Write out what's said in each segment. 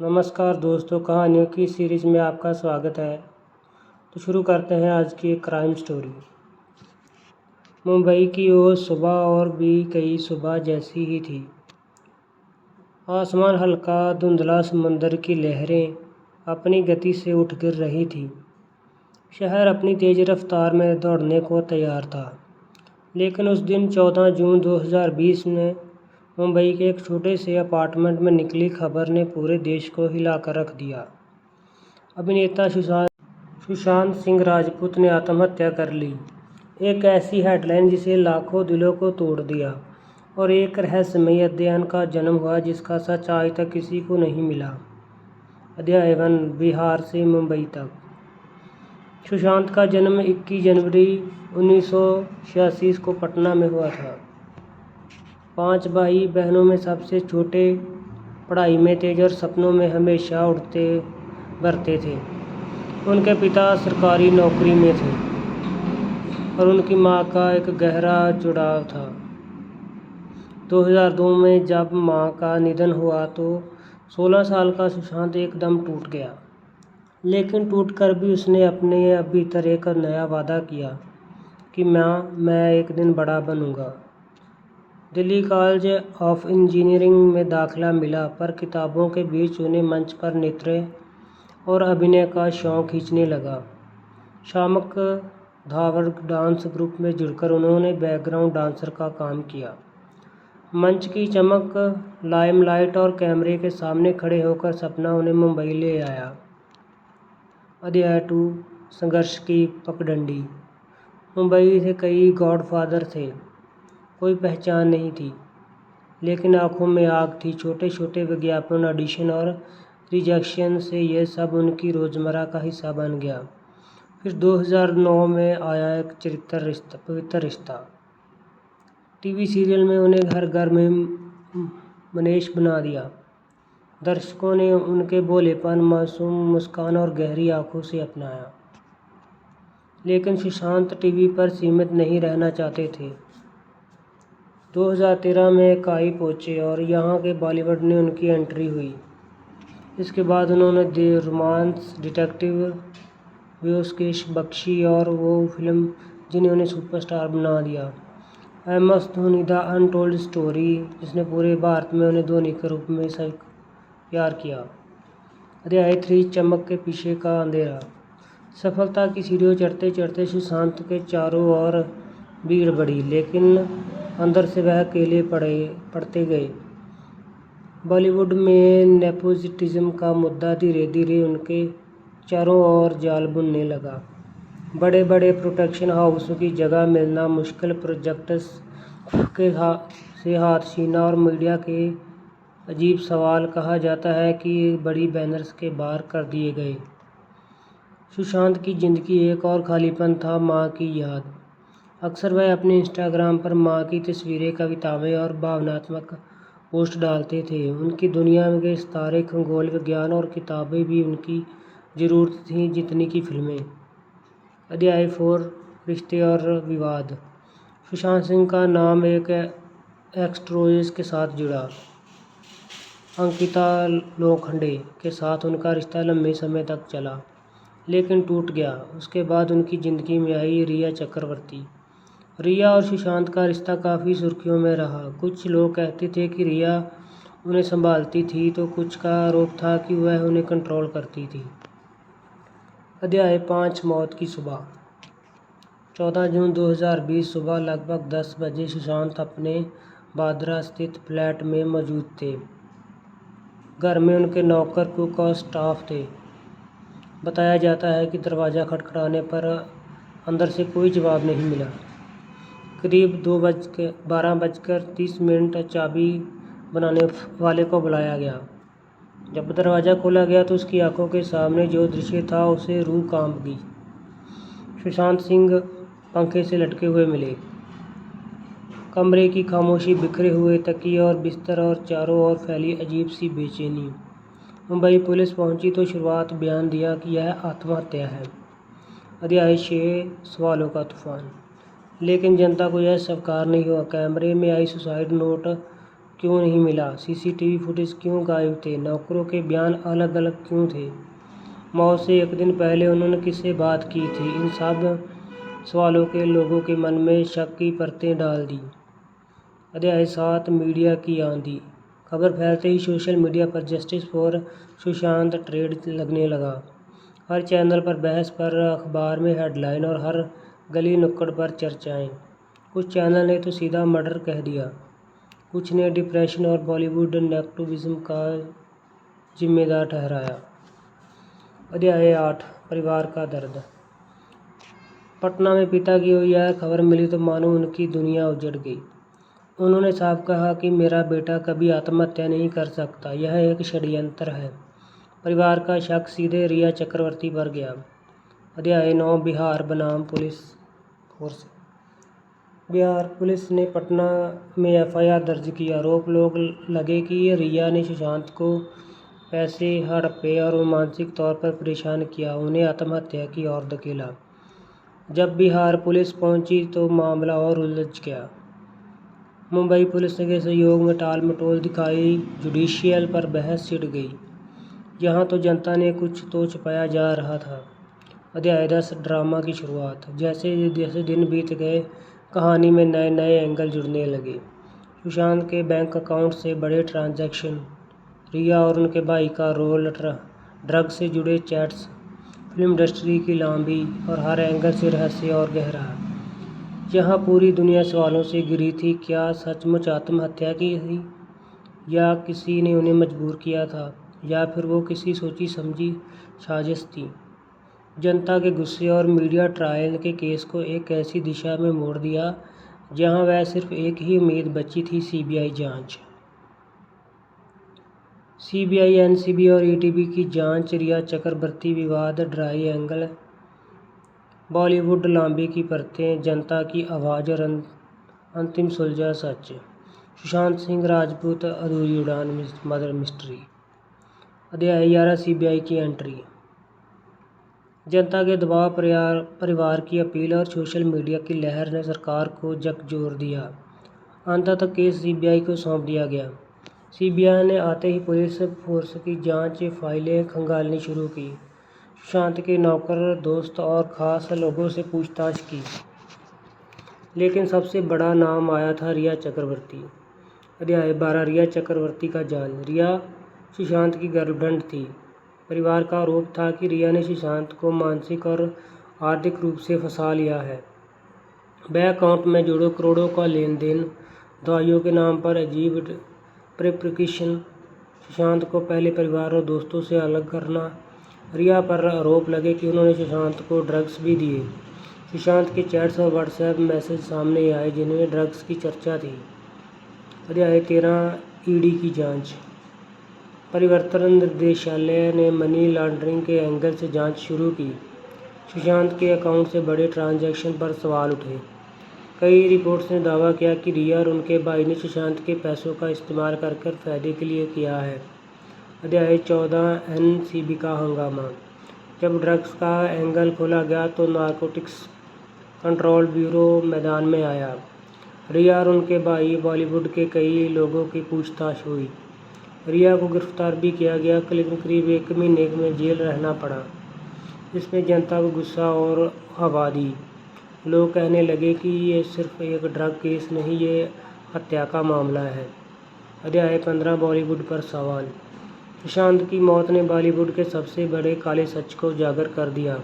नमस्कार दोस्तों, कहानियों की सीरीज़ में आपका स्वागत है। तो शुरू करते हैं आज की एक क्राइम स्टोरी। मुंबई की वो सुबह और भी कई सुबह जैसी ही थी। आसमान हल्का धुंधला, समुंदर की लहरें अपनी गति से उठ गिर रही थी। शहर अपनी तेज़ रफ्तार में दौड़ने को तैयार था। लेकिन उस दिन 14 जून 2020 में मुंबई के एक छोटे से अपार्टमेंट में निकली खबर ने पूरे देश को हिलाकर रख दिया। अभिनेता सुशांत सिंह राजपूत ने आत्महत्या कर ली। एक ऐसी हेडलाइन जिसे लाखों दिलों को तोड़ दिया, और एक रहस्यमयी अध्ययन का जन्म हुआ जिसका सच आज तक किसी को नहीं मिला। अध्याय 1, बिहार से मुंबई तक। सुशांत का जन्म 21 जनवरी 1986 को पटना में हुआ था। 5 भाई बहनों में सबसे छोटे, पढ़ाई में तेज और सपनों में हमेशा उड़ते भरते थे। उनके पिता सरकारी नौकरी में थे और उनकी मां का एक गहरा जुड़ाव था। 2002 में जब मां का निधन हुआ तो 16 साल का सुशांत एकदम टूट गया। लेकिन टूटकर भी उसने अपने भीतर एक नया वादा किया कि मैं एक दिन बड़ा बनूंगा। दिल्ली कॉलेज ऑफ इंजीनियरिंग में दाखिला मिला, पर किताबों के बीच उन्हें मंच पर नृत्य और अभिनय का शौक खींचने लगा। शामक धावर डांस ग्रुप में जुड़कर उन्होंने बैकग्राउंड डांसर का काम किया। मंच की चमक, लाइमलाइट और कैमरे के सामने खड़े होकर सपना उन्हें मुंबई ले आया। अध्याय 2, संघर्ष की पगडंडी। मुंबई से कई गॉडफादर थे। कोई पहचान नहीं थी, लेकिन आंखों में आग थी। छोटे छोटे विज्ञापन, ऑडिशन और रिजेक्शन से यह सब उनकी रोज़मर्रा का हिस्सा बन गया। फिर 2009 में आया एक पवित्र रिश्ता। टीवी सीरियल में उन्हें घर घर में मनीष बना दिया। दर्शकों ने उनके भोलेपन, मासूम मुस्कान और गहरी आंखों से अपनाया। लेकिन सुशांत टीवी पर सीमित नहीं रहना चाहते थे। 2013 में काई पहुंचे और यहाँ के बॉलीवुड ने उनकी एंट्री हुई। इसके बाद उन्होंने the romance detective, Byomkesh Bakshi और वो फिल्म जिन्हें उन्हें सुपरस्टार बना दिया, MS Dhoni the untold story, जिसने पूरे भारत में उन्हें धोनी के रूप में सब प्यार किया। अध्याय 3, चमक के पीछे का अंधेरा। सफलता की सीढ़ियों चढ़ते चढ़ते सुशांत के चारों ओर भीड़ बढ़ी, लेकिन अंदर से वह अकेले पड़ते गए। बॉलीवुड में नेपोटिज्म का मुद्दा धीरे धीरे उनके चारों ओर जाल बुनने लगा। बड़े बड़े प्रोडक्शन हाउसों की जगह मिलना मुश्किल, प्रोजेक्ट्स से हाथ छीना और मीडिया के अजीब सवाल। कहा जाता है कि बड़ी बैनर्स के बाहर कर दिए गए। सुशांत की ज़िंदगी एक और खालीपन था, माँ की याद। अक्सर वह अपने इंस्टाग्राम पर माँ की तस्वीरें, कविताएं और भावनात्मक पोस्ट डालते थे। उनकी दुनिया के सितारे, खगोल विज्ञान और किताबें भी उनकी ज़रूरत थी जितनी की फिल्में। अध्याय 4, रिश्ते और विवाद। सुशांत सिंह का नाम एक एक्ट्रेस के साथ जुड़ा। अंकिता लोखंडे के साथ उनका रिश्ता लंबे समय तक चला, लेकिन टूट गया। उसके बाद उनकी ज़िंदगी में आई रिया चक्रवर्ती। रिया और सुशांत का रिश्ता काफ़ी सुर्खियों में रहा। कुछ लोग कहते थे कि रिया उन्हें संभालती थी, तो कुछ का आरोप था कि वह उन्हें कंट्रोल करती थी। अध्याय 5, मौत की सुबह। 14 जून 2020 सुबह लगभग 10 बजे सुशांत अपने बांद्रा स्थित फ्लैट में मौजूद थे। घर में उनके नौकर, कुक और स्टाफ थे। बताया जाता है कि दरवाज़ा खटखटाने पर अंदर से कोई जवाब नहीं मिला। करीब 12:30 चाबी बनाने वाले को बुलाया गया। जब दरवाज़ा खोला गया तो उसकी आंखों के सामने जो दृश्य था उसे रूह कांप गई। सुशांत सिंह पंखे से लटके हुए मिले। कमरे की खामोशी, बिखरे हुए तकिए और बिस्तर, और चारों ओर फैली अजीब सी बेचैनी। मुंबई पुलिस पहुंची तो शुरुआत बयान दिया कि यह आत्महत्या है। अध्याय 6, सवालों का तूफान। लेकिन जनता को यह स्वीकार नहीं हुआ। कैमरे में आई सुसाइड नोट क्यों नहीं मिला? सीसीटीवी फुटेज क्यों गायब थे? नौकरों के बयान अलग अलग क्यों थे? मौत से एक दिन पहले उन्होंने किससे बात की थी? इन सब सवालों के लोगों के मन में शक की परतें डाल दी। अध्याय 7 मीडिया की आंधी। खबर फैलते ही सोशल मीडिया पर जस्टिस फॉर सुशांत ट्रेंड लगने लगा। हर चैनल पर बहस, पर अखबार में हेडलाइन और हर गली नुक्कड़ पर चर्चाएं। कुछ चैनल ने तो सीधा मर्डर कह दिया, कुछ ने डिप्रेशन और बॉलीवुड नेपोटिज्म का जिम्मेदार ठहराया। अध्याय 8 परिवार का दर्द। पटना में पिता की हुई यह खबर मिली तो मानो उनकी दुनिया उजड़ गई। उन्होंने साफ कहा कि मेरा बेटा कभी आत्महत्या नहीं कर सकता, यह एक षड्यंत्र है। परिवार का शक सीधे रिया चक्रवर्ती पर गया। अध्याय 9 बिहार बनाम पुलिस फोर्स। बिहार पुलिस ने पटना में एफआईआर दर्ज की। आरोप लोग लगे कि रिया ने सुशांत को पैसे, हड़प्पे और मानसिक तौर पर परेशान किया, उन्हें आत्महत्या की ओर धकेला। जब बिहार पुलिस पहुंची तो मामला और उलझ गया। मुंबई पुलिस के सहयोग में टाल मटोल दिखाई, जुडिशियल पर बहस छिड़ गई। यहाँ तो जनता ने कुछ तो छुपाया जा रहा था। अध्याय 10 ड्रामा की शुरुआत। जैसे जैसे दिन बीत गए, कहानी में नए नए एंगल जुड़ने लगे। सुशांत के बैंक अकाउंट से बड़े ट्रांजैक्शन, रिया और उनके भाई का रोल, ड्रग से जुड़े चैट्स, फिल्म इंडस्ट्री की लांबी और हर एंगल से रहस्य और गहरा। यहाँ पूरी दुनिया सवालों से घिरी थी। क्या सचमुच आत्महत्या की थी, या किसी ने उन्हें मजबूर किया था, या फिर वो किसी सोची समझी साजिश थी? जनता के गुस्से और मीडिया ट्रायल के केस को एक ऐसी दिशा में मोड़ दिया जहां वह सिर्फ एक ही उम्मीद बची थी, सीबीआई जांच। सीबीआई, एनसीबी और ईटीबी की जांच, रिया चक्रवर्ती विवाद, ड्राई एंगल, बॉलीवुड लांबी की परतें, जनता की आवाज़ और अंतिम सुलझा सच। सुशांत सिंह राजपूत अधूरी उड़ान मर्डर मिस्ट्री। अध्याय 11 सीबीआई की एंट्री। जनता के दबाव, परिवार की अपील और सोशल मीडिया की लहर ने सरकार को झकझोर दिया। अंततः केस सीबीआई को सौंप दिया गया। सीबीआई ने आते ही पुलिस फोर्स की जांच फाइलें खंगालनी शुरू की। सुशांत के नौकर, दोस्त और खास लोगों से पूछताछ की, लेकिन सबसे बड़ा नाम आया था रिया चक्रवर्ती। अध्याय 12 रिया चक्रवर्ती का जाल। रिया सुशांत की गर्लफ्रेंड थी। परिवार का आरोप था कि रिया ने सुशांत को मानसिक और आर्थिक रूप से फंसा लिया है। बैंक अकाउंट में जोड़ो करोड़ों का लेन देन, दवाइयों के नाम पर अजीब प्रिस्क्रिप्शन, सुशांत को पहले परिवार और दोस्तों से अलग करना। रिया पर आरोप लगे कि उन्होंने सुशांत को ड्रग्स भी दिए। सुशांत के चैट्स और व्हाट्सएप मैसेज सामने आए जिनमें ड्रग्स की चर्चा थी। अध्याय 13 ईडी की जांच। परिवर्तन निर्देशालय ने मनी लॉन्ड्रिंग के एंगल से जांच शुरू की। सुशांत के अकाउंट से बड़े ट्रांजैक्शन पर सवाल उठे। कई रिपोर्ट्स ने दावा किया कि रिया और उनके भाई ने सुशांत के पैसों का इस्तेमाल कर फायदे के लिए किया है। अध्याय 14 एनसीबी का हंगामा। जब ड्रग्स का एंगल खोला गया तो नारकोटिक्स कंट्रोल ब्यूरो मैदान में आया। रिया और उनके भाई, बॉलीवुड के कई लोगों की पूछताछ हुई। रिया को गिरफ्तार भी किया गया, लेकिन करीब 1 महीने में जेल रहना पड़ा। इसमें जनता को गुस्सा और हवा दी। लोग कहने लगे कि ये सिर्फ एक ड्रग केस नहीं, ये हत्या का मामला है। अध्याय 15 बॉलीवुड पर सवाल। सुशांत की मौत ने बॉलीवुड के सबसे बड़े काले सच को उजागर कर दिया।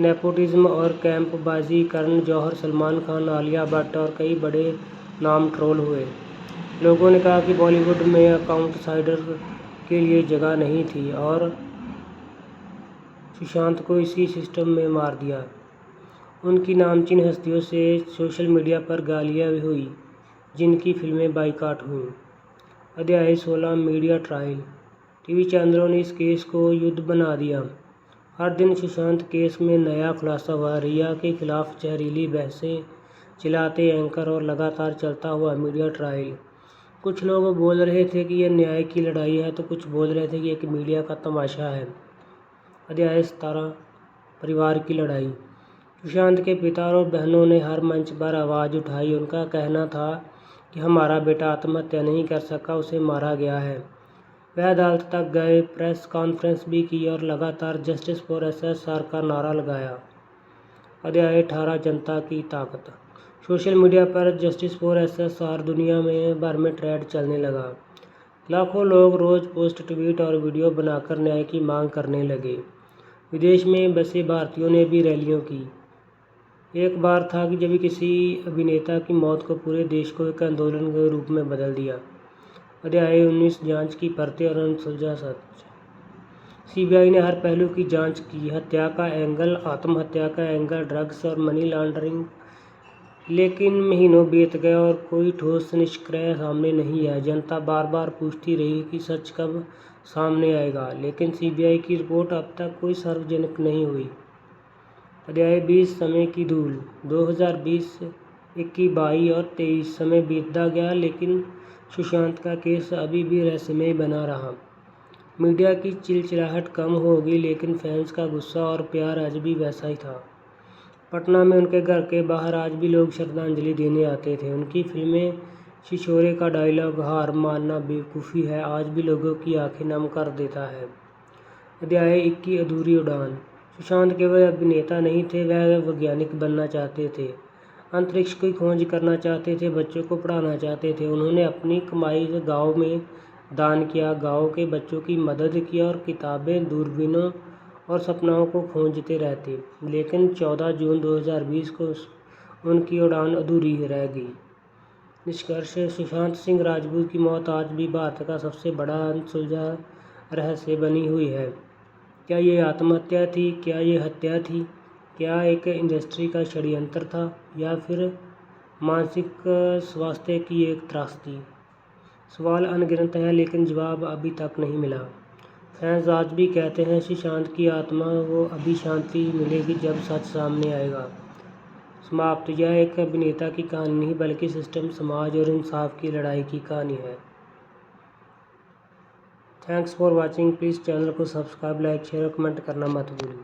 नेपोटिज्म और कैंपबाजी, करण जौहर, सलमान खान, आलिया भट्ट और कई बड़े नाम ट्रोल हुए। लोगों ने कहा कि बॉलीवुड में आउटसाइडर के लिए जगह नहीं थी और सुशांत को इसी सिस्टम में मार दिया। उनकी नामचीन हस्तियों से सोशल मीडिया पर गालियाँ भी हुई, जिनकी फिल्में बाइकाट हुईं। अध्याय 16 मीडिया ट्रायल। टीवी चैनलों ने इस केस को युद्ध बना दिया। हर दिन सुशांत केस में नया खुलासा हुआ। रिया के खिलाफ जहरीली बहसें चिल्लाते एंकर और लगातार चलता हुआ मीडिया ट्रायल। कुछ लोग बोल रहे थे कि यह न्याय की लड़ाई है, तो कुछ बोल रहे थे कि एक मीडिया का तमाशा है। अध्याय 17 परिवार की लड़ाई। सुशांत के पिता और बहनों ने हर मंच पर आवाज़ उठाई। उनका कहना था कि हमारा बेटा आत्महत्या नहीं कर सका, उसे मारा गया है। वह अदालत तक गए, प्रेस कॉन्फ्रेंस भी की और लगातार जस्टिस फॉर एसएसआर का नारा लगाया। अध्याय 18 जनता की ताकत। सोशल मीडिया पर जस्टिस फॉर एसएसआर दुनिया में भर में ट्रेंड चलने लगा। लाखों लोग रोज पोस्ट, ट्वीट और वीडियो बनाकर न्याय की मांग करने लगे। विदेश में बसे भारतीयों ने भी रैलियां की। एक बार था कि जब किसी अभिनेता की मौत को पूरे देश को एक आंदोलन के रूप में बदल दिया। अध्याय 19 जांच की परतें और अनसुलझा सच। सीबीआई ने हर पहलू की जांच की, हत्या का एंगल, आत्महत्या का एंगल, ड्रग्स और मनी लॉन्ड्रिंग, लेकिन महीनों बीत गए और कोई ठोस निष्कर्ष सामने नहीं आया। जनता बार बार पूछती रही कि सच कब सामने आएगा, लेकिन सीबीआई की रिपोर्ट अब तक कोई सार्वजनिक नहीं हुई। अध्याय 20 समय की धूल। 2020, 21, 22 और 23 समय बीतता गया, लेकिन सुशांत का केस अभी भी रहस्यमय बना रहा। मीडिया की चिलचिलाहट कम हो गई, लेकिन फैंस का गुस्सा और प्यार आज भी वैसा ही था। पटना में उनके घर के बाहर आज भी लोग श्रद्धांजलि देने आते थे। उनकी फिल्में छिछोरे का डायलॉग हार मानना बेवकूफ़ी है आज भी लोगों की आंखें नम कर देता है। अध्याय 21 अधूरी उड़ान। सुशांत केवल अभिनेता नहीं थे, वह वैज्ञानिक बनना चाहते थे, अंतरिक्ष की खोज करना चाहते थे, बच्चों को पढ़ाना चाहते थे। उन्होंने अपनी कमाई से गाँव में दान किया, गाँव के बच्चों की मदद की और किताबें, दूरबीनों और सपनों को खोजते रहते। लेकिन 14 जून 2020 को उनकी उड़ान अधूरी रह गई। निष्कर्ष, सुशांत सिंह राजपूत की मौत आज भी भारत का सबसे बड़ा अनसुलझा रहस्य बनी हुई है। क्या ये आत्महत्या थी? क्या ये हत्या थी? क्या एक इंडस्ट्री का षड्यंत्र था, या फिर मानसिक स्वास्थ्य की एक त्रासदी? सवाल अनगिनत हैं, लेकिन जवाब अभी तक नहीं मिला। फैंस आज भी कहते हैं सुशांत की आत्मा को अभी शांति मिलेगी जब सच सामने आएगा। समाप्त। यह एक अभिनेता की कहानी नहीं, बल्कि सिस्टम, समाज और इंसाफ की लड़ाई की कहानी है। Thanks for watching. Please channel को सब्सक्राइब, लाइक, शेयर और कमेंट करना मत भूलिए।